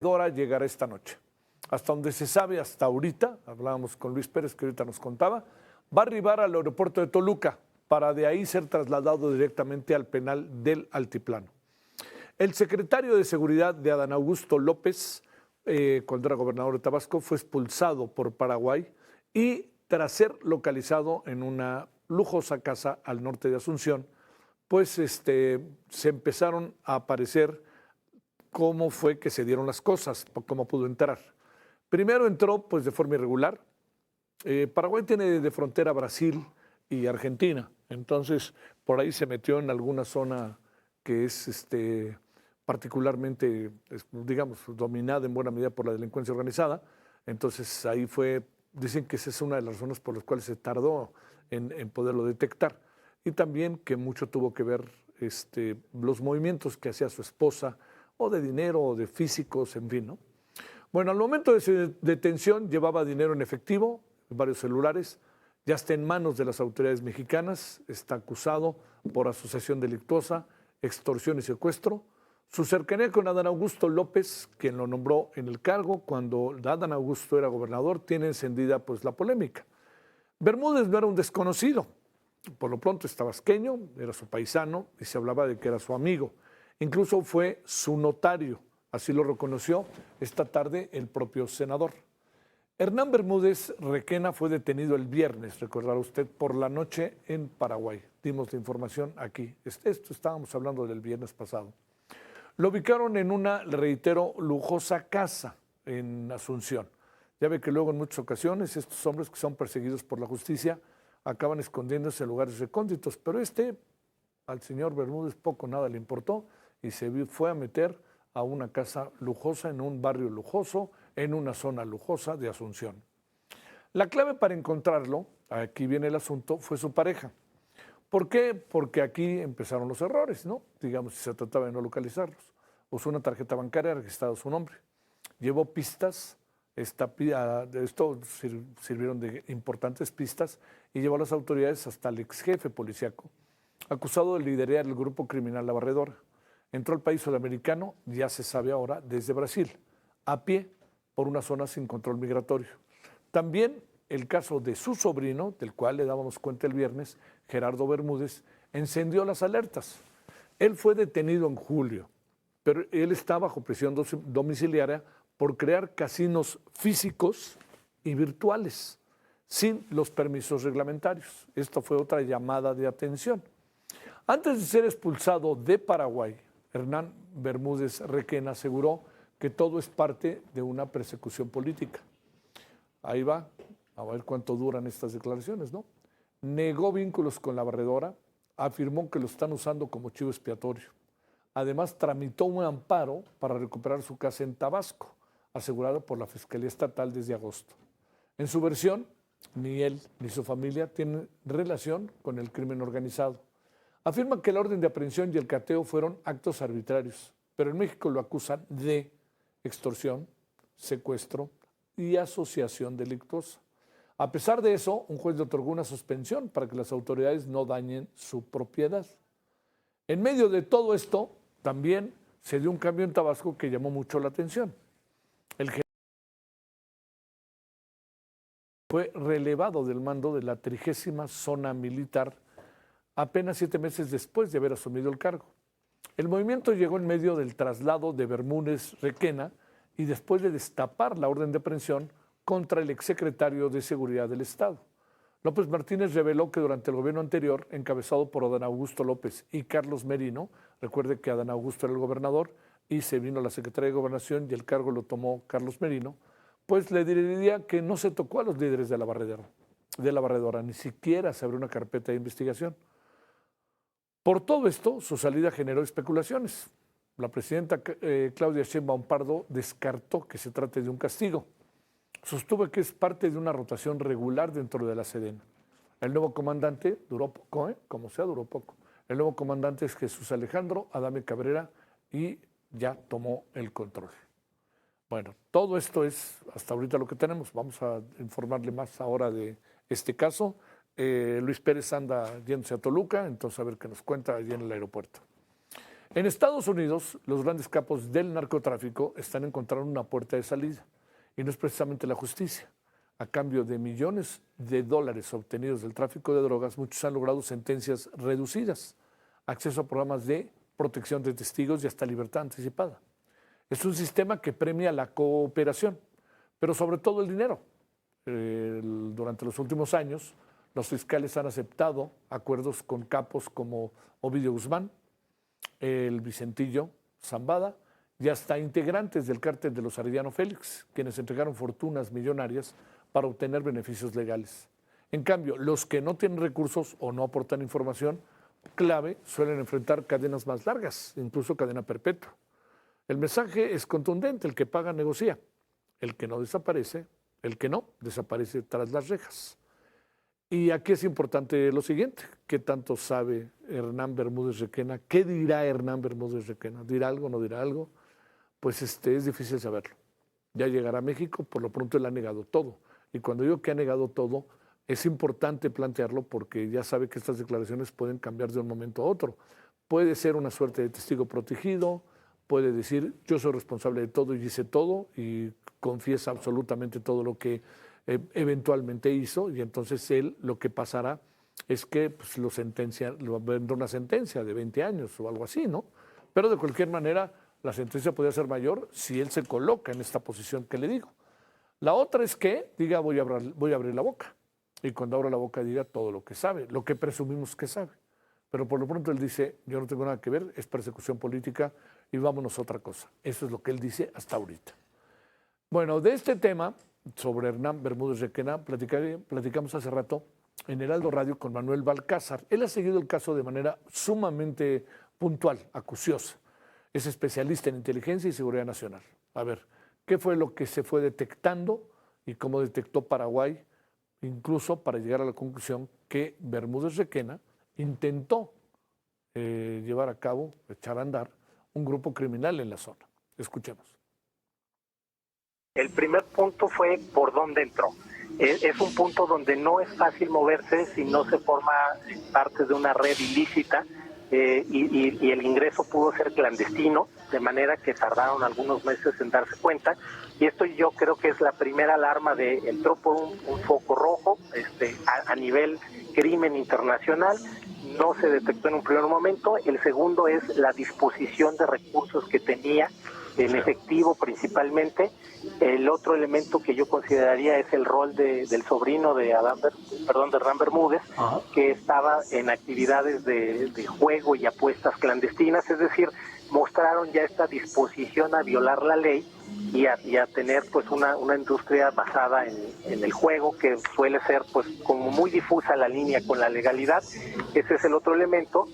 Dora llegará esta noche. Hasta donde se sabe hasta ahorita, hablábamos con Luis Pérez que ahorita nos contaba, va a arribar al aeropuerto de Toluca para de ahí ser trasladado directamente al penal del Altiplano. El secretario de Seguridad de Adán Augusto López, cuando era gobernador de Tabasco, fue expulsado por Paraguay y tras ser localizado en una lujosa casa al norte de Asunción, pues se empezaron a aparecer cómo fue que se dieron las cosas, cómo pudo entrar. Primero entró pues de forma irregular. Paraguay tiene de frontera Brasil y Argentina, entonces por ahí se metió en alguna zona que es particularmente, digamos, dominada en buena medida por la delincuencia organizada. Entonces ahí fue, dicen que esa es una de las razones por las cuales se tardó en poderlo detectar. Y también que mucho tuvo que ver los movimientos que hacía su esposa, o de dinero, o de físicos, en fin, ¿no? Bueno, al momento de su detención llevaba dinero en efectivo, varios celulares, ya está en manos de las autoridades mexicanas, está acusado por asociación delictuosa, extorsión y secuestro. Su cercanía con Adán Augusto López, quien lo nombró en el cargo cuando Adán Augusto era gobernador, tiene encendida pues la polémica. Bermúdez no era un desconocido, por lo pronto es tabasqueño, era su paisano y se hablaba de que era su amigo. Incluso fue su notario, así lo reconoció esta tarde el propio senador. Hernán Bermúdez Requena fue detenido el viernes, recordará usted, por la noche en Paraguay. Dimos la información aquí. Esto estábamos hablando del viernes pasado. Lo ubicaron en una, le reitero, lujosa casa en Asunción. Ya ve que luego en muchas ocasiones estos hombres que son perseguidos por la justicia acaban escondiéndose en lugares recónditos, pero al señor Bermúdez poco nada le importó y se fue a meter a una casa lujosa, en un barrio lujoso, en una zona lujosa de Asunción. La clave para encontrarlo, aquí viene el asunto, fue su pareja. ¿Por qué? Porque aquí empezaron los errores, ¿no? Digamos, si se trataba de no localizarlos. Usó una tarjeta bancaria registrada a su nombre. Llevó pistas, esto sirvieron de importantes pistas y llevó a las autoridades hasta el ex jefe policíaco, acusado de liderar el grupo criminal La Barredora. Entró al país sudamericano, ya se sabe ahora, desde Brasil, a pie por una zona sin control migratorio. También el caso de su sobrino, del cual le dábamos cuenta el viernes, Gerardo Bermúdez, encendió las alertas. Él fue detenido en julio, pero él está bajo prisión domiciliaria por crear casinos físicos y virtuales, sin los permisos reglamentarios. Esto fue otra llamada de atención. Antes de ser expulsado de Paraguay, Hernán Bermúdez Requena aseguró que todo es parte de una persecución política. Ahí va, a ver cuánto duran estas declaraciones, ¿no? Negó vínculos con La Barredora, afirmó que lo están usando como chivo expiatorio. Además, tramitó un amparo para recuperar su casa en Tabasco, asegurado por la Fiscalía Estatal desde agosto. En su versión, ni él ni su familia tienen relación con el crimen organizado. Afirma que la orden de aprehensión y el cateo fueron actos arbitrarios, pero en México lo acusan de extorsión, secuestro y asociación delictuosa. A pesar de eso, un juez le otorgó una suspensión para que las autoridades no dañen su propiedad. En medio de todo esto, también se dio un cambio en Tabasco que llamó mucho la atención. El general fue relevado del mando de la 30ª Zona Militar apenas 7 meses después de haber asumido el cargo. El movimiento llegó en medio del traslado de Bermúdez Requena y después de destapar la orden de aprehensión contra el exsecretario de Seguridad del Estado. López Martínez reveló que durante el gobierno anterior, encabezado por Adán Augusto López y Carlos Merino, recuerde que Adán Augusto era el gobernador y se vino la Secretaría de Gobernación y el cargo lo tomó Carlos Merino, pues le diría que no se tocó a los líderes de la Barredora, ni siquiera se abrió una carpeta de investigación. Por todo esto, su salida generó especulaciones. La presidenta Claudia Sheinbaum Pardo descartó que se trate de un castigo. Sostuvo que es parte de una rotación regular dentro de la Sedena. El nuevo comandante duró poco, como sea, duró poco. El nuevo comandante es Jesús Alejandro Adame Cabrera y ya tomó el control. Bueno, todo esto es hasta ahorita lo que tenemos. Vamos a informarle más ahora de este caso. Luis Pérez anda yéndose a Toluca, entonces a ver qué nos cuenta allí en el aeropuerto. En Estados Unidos, los grandes capos del narcotráfico están encontrando una puerta de salida, y no es precisamente la justicia. A cambio de millones de dólares obtenidos del tráfico de drogas, muchos han logrado sentencias reducidas, acceso a programas de protección de testigos y hasta libertad anticipada. Es un sistema que premia la cooperación, pero sobre todo el dinero. Durante los últimos años, los fiscales han aceptado acuerdos con capos como Ovidio Guzmán, el Vicentillo Zambada y hasta integrantes del cártel de los Arellano Félix, quienes entregaron fortunas millonarias para obtener beneficios legales. En cambio, los que no tienen recursos o no aportan información clave suelen enfrentar cadenas más largas, incluso cadena perpetua. El mensaje es contundente: el que paga negocia, el que no desaparece tras las rejas. Y aquí es importante lo siguiente: ¿qué tanto sabe Hernán Bermúdez Requena? ¿Qué dirá Hernán Bermúdez Requena? ¿Dirá algo, no dirá algo? Pues es difícil saberlo. Ya llegará a México, por lo pronto él ha negado todo. Y cuando digo que ha negado todo, es importante plantearlo porque ya sabe que estas declaraciones pueden cambiar de un momento a otro. Puede ser una suerte de testigo protegido, puede decir yo soy responsable de todo y hice todo, y confiesa absolutamente todo lo que eventualmente hizo, y entonces él lo que pasará es que pues, lo vendrá una sentencia de 20 años o algo así, ¿no? Pero de cualquier manera la sentencia podría ser mayor si él se coloca en esta posición que le digo. La otra es que diga voy a abrir la boca, y cuando abra la boca diga todo lo que sabe, lo que presumimos que sabe. Pero por lo pronto él dice yo no tengo nada que ver, es persecución política y vámonos a otra cosa. Eso es lo que él dice hasta ahorita. Bueno, de este tema sobre Hernán Bermúdez Requena platicamos hace rato en Heraldo Radio con Manuel Balcázar. Él ha seguido el caso de manera sumamente puntual, acuciosa. Es especialista en inteligencia y seguridad nacional. A ver, ¿qué fue lo que se fue detectando y cómo detectó Paraguay, incluso para llegar a la conclusión que Bermúdez Requena intentó llevar a cabo, echar a andar, un grupo criminal en la zona? Escuchemos. El primer punto fue por dónde entró. Es un punto donde no es fácil moverse si no se forma parte de una red ilícita, y el ingreso pudo ser clandestino, de manera que tardaron algunos meses en darse cuenta. Y esto yo creo que es la primera alarma de entró por un foco rojo a nivel crimen internacional. No se detectó en un primer momento. El segundo es la disposición de recursos que tenía, en efectivo principalmente. El otro elemento que yo consideraría es el rol del sobrino de Hernán Bermúdez, que estaba en actividades de juego y apuestas clandestinas, es decir, mostraron ya esta disposición a violar la ley y a tener pues una industria basada en el juego, que suele ser pues como muy difusa la línea con la legalidad. Ese es el otro elemento.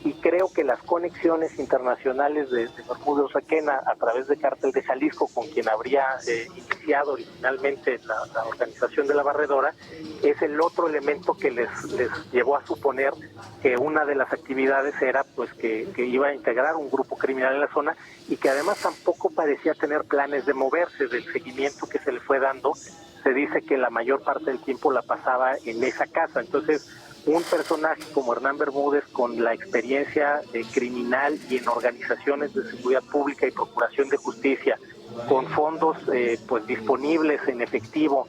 Y creo que las conexiones internacionales de Bermúdez Requena a través de Cártel de Jalisco, con quien habría iniciado originalmente la organización de la Barredora, es el otro elemento que les llevó a suponer que una de las actividades era pues que iba a integrar un grupo criminal en la zona, y que además tampoco parecía tener planes de moverse. Del seguimiento que se le fue dando, se dice que la mayor parte del tiempo la pasaba en esa casa. Entonces, un personaje como Hernán Bermúdez, con la experiencia criminal y en organizaciones de seguridad pública y procuración de justicia, con fondos pues disponibles en efectivo,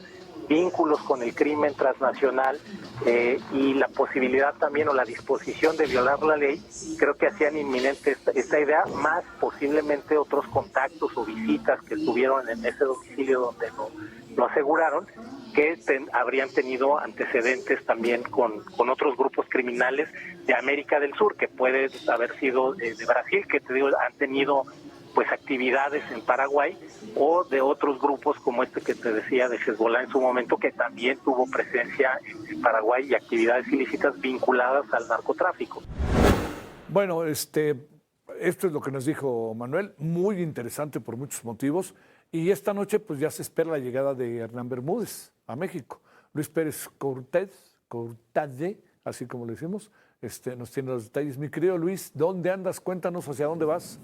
vínculos con el crimen transnacional, y la posibilidad también o la disposición de violar la ley, creo que hacían inminente esta idea, más posiblemente otros contactos o visitas que estuvieron en ese domicilio donde lo aseguraron, que habrían tenido antecedentes también con otros grupos criminales de América del Sur, que puede haber sido de Brasil, que te digo, han tenido pues actividades en Paraguay, o de otros grupos como este que te decía de Hezbollah en su momento, que también tuvo presencia en Paraguay y actividades ilícitas vinculadas al narcotráfico. Bueno, esto es lo que nos dijo Manuel, muy interesante por muchos motivos, y esta noche pues ya se espera la llegada de Hernán Bermúdez a México. Luis Pérez Cortade, así como le decimos, nos tiene los detalles. Mi querido Luis, ¿dónde andas? Cuéntanos, ¿hacia dónde vas?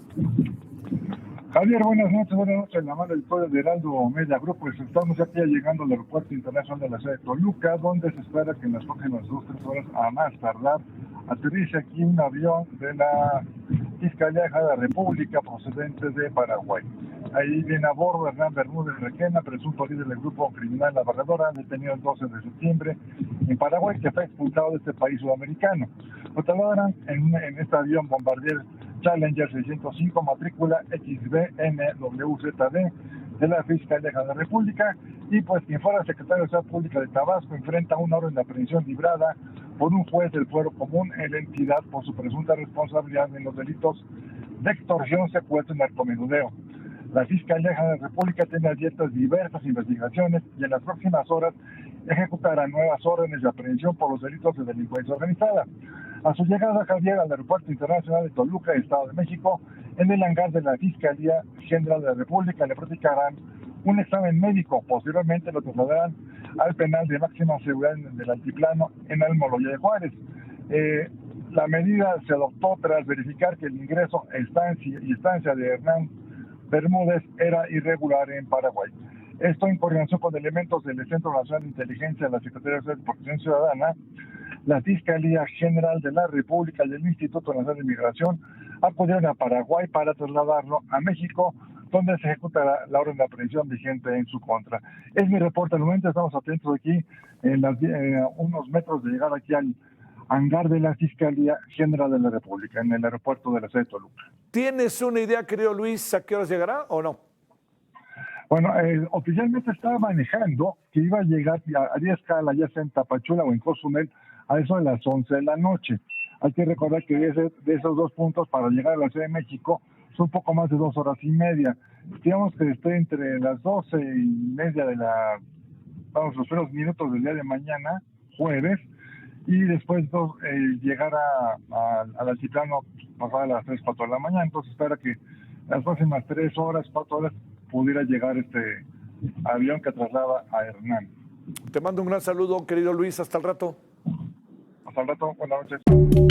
Javier, buenas noches, en la mano del pueblo de Heraldo Media Group. Pues estamos aquí llegando al aeropuerto internacional de la ciudad de Toluca, donde se espera que en las próximas 2-3 horas, a más tardar, aterrice aquí un avión de la Fiscalía de la República procedentes de Paraguay. Ahí viene a bordo Hernán Bermúdez Requena, presunto líder del grupo criminal La Barredora, detenido el 12 de septiembre en Paraguay, que fue expulsado de este país sudamericano. Lo trasladaron en este avión Bombardier Challenger 605, matrícula XBNWZD, de la Fiscalía de la República, y pues quien fuera secretario de Seguridad Pública de Tabasco enfrenta una orden de aprehensión librada por un juez del Fuero Común en la entidad por su presunta responsabilidad en los delitos de extorsión, secuestro y narcomenudeo. La Fiscalía de la República tiene abiertas diversas investigaciones y en las próximas horas ejecutará nuevas órdenes de aprehensión por los delitos de delincuencia organizada. A su llegada, Javier, al Aeropuerto Internacional de Toluca, Estado de México, en el hangar de la Fiscalía General de la República le practicarán un examen médico. Posteriormente lo trasladarán al penal de máxima seguridad del altiplano en Almoloya de Juárez. La medida se adoptó tras verificar que el ingreso y estancia de Hernán Bermúdez era irregular en Paraguay. Esto en coordinación con elementos del Centro Nacional de Inteligencia de la Secretaría de Protección Ciudadana, la Fiscalía General de la República y el Instituto Nacional de Migración acudieron a Paraguay para trasladarlo a México, donde se ejecutará la orden de aprehensión vigente en su contra. Es mi reporte al momento, estamos atentos aquí unos metros de llegar aquí al hangar de la Fiscalía General de la República, en el aeropuerto de la sede de Toluca. ¿Tienes una idea, querido Luis, a qué horas llegará o no? Bueno, oficialmente estaba manejando que iba a llegar, haría escala ya sea en Tapachula o en Cozumel a eso de las 11 de la noche. Hay que recordar que de esos dos puntos para llegar a la Ciudad de México son un poco más de 2 horas y media. Digamos que esté entre las 12:30 de los primeros minutos del día de mañana, jueves, y después llegar al altiplano pasada las 3, 4 de la mañana. Entonces espera que las próximas 3 horas, 4 horas pudiera llegar este avión que traslada a Hernán. Te mando un gran saludo, querido Luis, hasta el rato. Hasta el rato, buenas noches.